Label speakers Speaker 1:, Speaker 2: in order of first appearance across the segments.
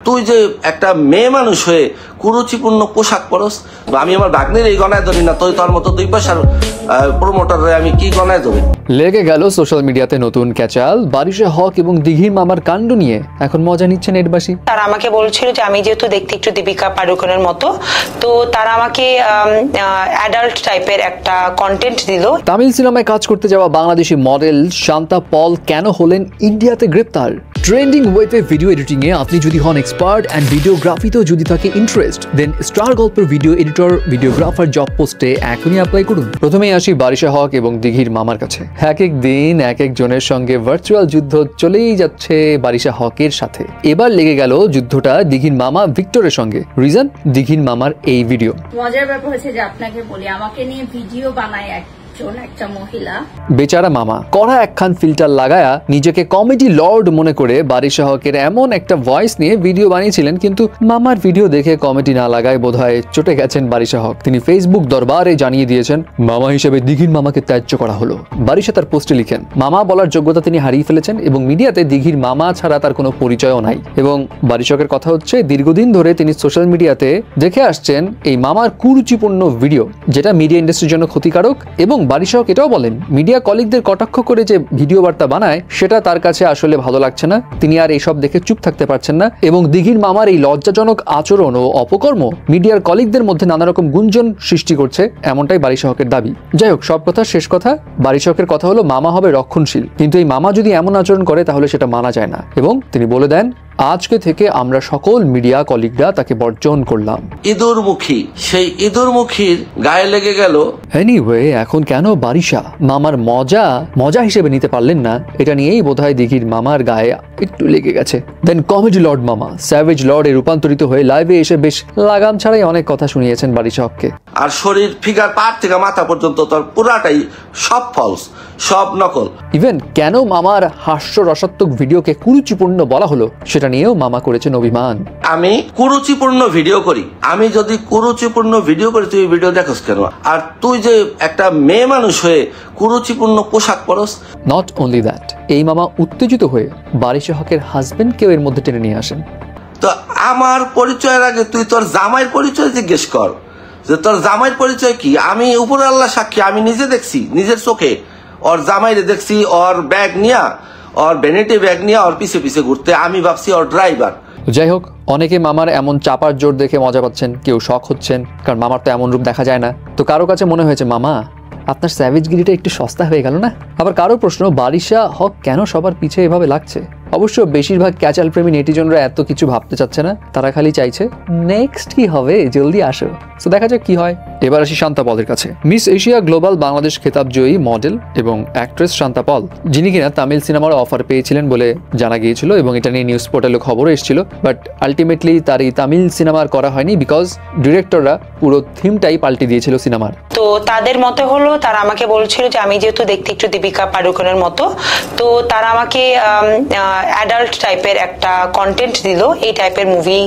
Speaker 1: তুই যে একটা মেয়ে মানুষ হয়ে কুরুচিপূর্ণ পোশাক পরস, আমি আমার ভাগ্নের এই গণায় ধরি না, তুই তোর মতো 2 পয়সার প্রমোটারে আমি কি গণায় ধরি।
Speaker 2: লেগে গেল সোশ্যাল মিডিয়াতে নতুন ক্যাচাল, বারিশা হক এবং দিঘির মামার কাণ্ড নিয়ে এখন মজা নিচ্ছে নেটবাসী।
Speaker 3: তারা আমাকে বলছিল যে আমি যেহেতু দেখতে একটু দীপিকা পাডুকোনের মতো, তো তারা আমাকে অ্যাডাল্ট টাইপের একটা কন্টেন্ট দিল।
Speaker 2: তামিল সিনেমায় কাজ করতে যাওয়া বাংলাদেশি মডেল শান্তা পল কেন হলেন ইন্ডিয়াতে গ্রেপ্তার? ট্রেন্ডিং ওয়েবে ভিডিও এডিটিং এ আপনি যদি হন এক্সপার্ট অ্যান্ড ভিডিওগ্রাফিতেও যদি থাকে ইন্টারেস্ট, দেন স্টার গল্পের ভিডিও এডিটর ভিডিওগ্রাফার জব পোস্টে এখনই অ্যাপ্লাই করুন। প্রথমেই আসি বারিশা হক এবং দিঘির মামার কাছে। এক এক দিন এক এক জনের সঙ্গে ভার্চুয়াল যুদ্ধ চলেই যাচ্ছে বারিশা হকের সাথে। এবার লেগে গেল যুদ্ধটা দিঘির মামা ভিক্টরের সঙ্গে। রিজন, দিঘির মামার এই ভিডিও।
Speaker 4: মজার ব্যাপার হচ্ছে যে আপনাকে বলি, আমাকে নিয়ে ভিডিও বানায় একটা মহিলা,
Speaker 2: বেচারা মামা কড়া একখান ফিল্টার লাগায়া নিজেকে কমেডি লর্ড মনে করে বারিশা হকের এমন একটা ভয়েস নিয়ে ভিডিও বানিয়েছিলেন, কিন্তু মামার ভিডিও দেখে কমেডি না লাগায় বোধহয় চটে গেছেন বারিশা হক। তিনি ফেসবুক দরবারে জানিয়ে দিয়েছেন মামা হিসেবে দিঘির মামাকে ত্যায্য করা হলো। বারিশা তার পোস্টে লিখেন, মামা বলার যোগ্যতা তিনি হারিয়ে ফেলেছেন এবং মিডিয়াতে দিঘির মামা ছাড়া তার কোনো পরিচয়ও নাই। এবং বারিশা হকের কথা হচ্ছে, দীর্ঘদিন ধরে তিনি সোশ্যাল মিডিয়াতে দেখে আসছেন এই মামার কুরুচিপূর্ণ ভিডিও, যেটা মিডিয়া ইন্ডাস্ট্রির জন্য ক্ষতিকারক। এবং বারিশা হক এটাও বলেন, মিডিয়া কলিগদের কটাক্ষ করে যে ভিডিও বার্তা বানায় সেটা তার কাছে আসলে ভালো লাগছে না। তিনি আর এইসব দেখে চুপ থাকতে পারছেন না এবং দিঘির মামার এই লজ্জাজনক আচরণ ও অপকর্ম মিডিয়ার কলিগদের মধ্যে নানা রকম গুঞ্জন সৃষ্টি করছে, এমনটাই বারিশা হকের দাবি। যাই হোক, সব কথা শেষ কথা, বারিশা হকের কথা হলো মামা হবে রক্ষণশীল, কিন্তু এই মামা যদি এমন আচরণ করে তাহলে সেটা মানা যায় না। এবং তিনি বলে দেন, আজকে থেকে আমরা সকল মিডিয়া কলিগরা তাকে বর্জন করলাম।
Speaker 1: ইঁদুরমুখী, সেই ইঁদুরমুখীর গায়ে লেগে গেল।
Speaker 2: এনিওয়ে, এখন কেন বারিশা মামার মজা হিসেবে নিতে পারলেন না, এটা নিয়েই বোধহয় দিঘির মামার গায়ে একটু লেগে গেছে। দেন কমেডি লর্ড মামা স্যাভেজ লর্ডে রূপান্তরিত হয়ে লাইভে এসে বেশ লাগাম ছাড়াই অনেক কথা শুনিয়েছেন বারিশা হককে।
Speaker 1: আর শরীর ফিগার পা থেকে মাথা পর্যন্ত তোর পুরাটাই সব ফলস, সব নকল।
Speaker 2: ইভেন কেন মামার হাস্যরসাত্মক ভিডিওকে কুরুচিপূর্ণ বলা হলো সেটা নিয়েও মামা করেছেন অভিমান।
Speaker 1: আমি কুরুচিপূর্ণ ভিডিও করি, আমি যদি কুরুচিপূর্ণ ভিডিও করি তুই ভিডিও দেখোস কেন? আর তুই যে একটা মেয়ে মানুষ হয়ে কুরুচিপূর্ণ পোশাক পরস।
Speaker 2: নট অনলি দ্যাট, এই মামা উত্তেজিত হয়ে বারিশা হকের হাজবেন্ডকেও এর মধ্যে টেনে নিয়ে আসেন।
Speaker 1: তো আমার পরিচয়ের আগে তুই তোর জামাইয়ের পরিচয় জিজ্ঞেস কর, যে তোর জামাইয়ের পরিচয় কি। আমি উপর আল্লাহ সাক্ষী, আমি নিজে দেখছি, নিজের চোখে ওর জামাইরে দেখছি, ওর ব্যাগ নিয়া, ওর ভ্যানিটি ব্যাগ নিয়ে ওর পিছে পিছে ঘুরতে। আমি ভাবছি ওর ড্রাইভার।
Speaker 2: যাই হোক, অনেকে মামার এমন চাপার জোর দেখে মজা পাচ্ছেন, কেউ শখ হচ্ছেন, কারণ মামার তো এমন রূপ দেখা যায় না। তো কারো কাছে মনে হয়েছে মামা আপনার স্যাভেজগিরিটা একটু সস্তা হয়ে গেল না। আবার কারো প্রশ্ন, বারিশা হক কেন সবার পিছে এভাবে লাগছে? অবশ্য বেশিরভাগ ক্যাচাল প্রেমী নেটিজনরা এত কিছু ভাবতে চাচ্ছে না, তারা খালি চাইছে নেক্সট কি হবে, জলদি আসো। তো দেখা যাক কি হয়। এবার আসি শান্তা পলের কাছে। মিস এশিয়া গ্লোবাল বাংলাদেশ খেতাব জয়ী মডেল এবং অ্যাক্ট্রেস শান্তা পল, যিনি কিনা তামিল সিনেমার অফার পেয়েছিলেন বলে জানা গিয়েছিল এবং এটা নিয়ে নিউজ পোর্টালে খবরও এসেছিল। বাট আলটিমেটলি তার এই তামিল সিনেমার করা হয়নি, বিকজ ডিরেক্টররা পুরো থিমটাই পাল্টে দিয়েছিল সিনেমার।
Speaker 3: তো তাদের মতে হলো, তারা আমাকে বলছিল যে আমি যেহেতু দেখতে একটু দীপিকা পাডুকোনের মতো, তো তারা আমাকে অ্যাডাল্ট টাইপের একটা কন্টেন্ট দিল, এই টাইপের মুভি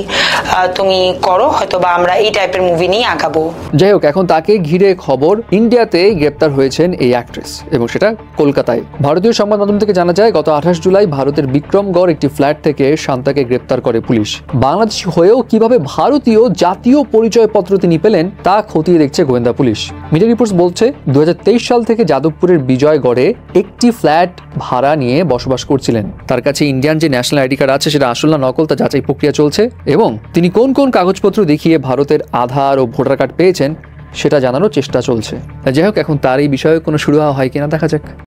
Speaker 3: তুমি করো, হয়তো বা আমরা এই টাইপের মুভি নিয়ে আগাবো।
Speaker 2: যাই হোক, এখন তাকে ঘিরে খবর, ইন্ডিয়াতে গ্রেপ্তার হয়েছেন এই অ্যাক্ট্রেস এবং সেটা কলকাতায়। ভারতীয় সংবাদ মাধ্যম থেকে জানা যায়, গত 28 জুলাই ভারতের বিক্রমগড় একটি ফ্ল্যাট থেকে শান্তাকে গ্রেপ্তার করে পুলিশ। বাংলাদেশি হয়েও কিভাবে ভারতীয় জাতীয় পরিচয়পত্র তিনি পেলেন তা খতিয়ে দেখছে গোয়েন্দা পুলিশ। মিডিয়া রিপোর্টস বলছে 2023 সাল থেকে যাদবপুরের বিজয়গড়ে একটি ফ্ল্যাট ভাড়া নিয়ে বসবাস করছিলেন। তার কাছে ইন্ডিয়ান যে ন্যাশনাল আইডি কার্ড আছে সেটা আসল না নকল তা যাচাই প্রক্রিয়া চলছে এবং তিনি কোন কোন কাগজপত্র দেখিয়ে ভারতের আধার ও ভোটার কার্ড পেয়েছেন সেটা জানানোর চেষ্টা চলছে। যাই হোক, এখন তার এই বিষয়ে কোনো শুরু হয় কিনা দেখা যাক।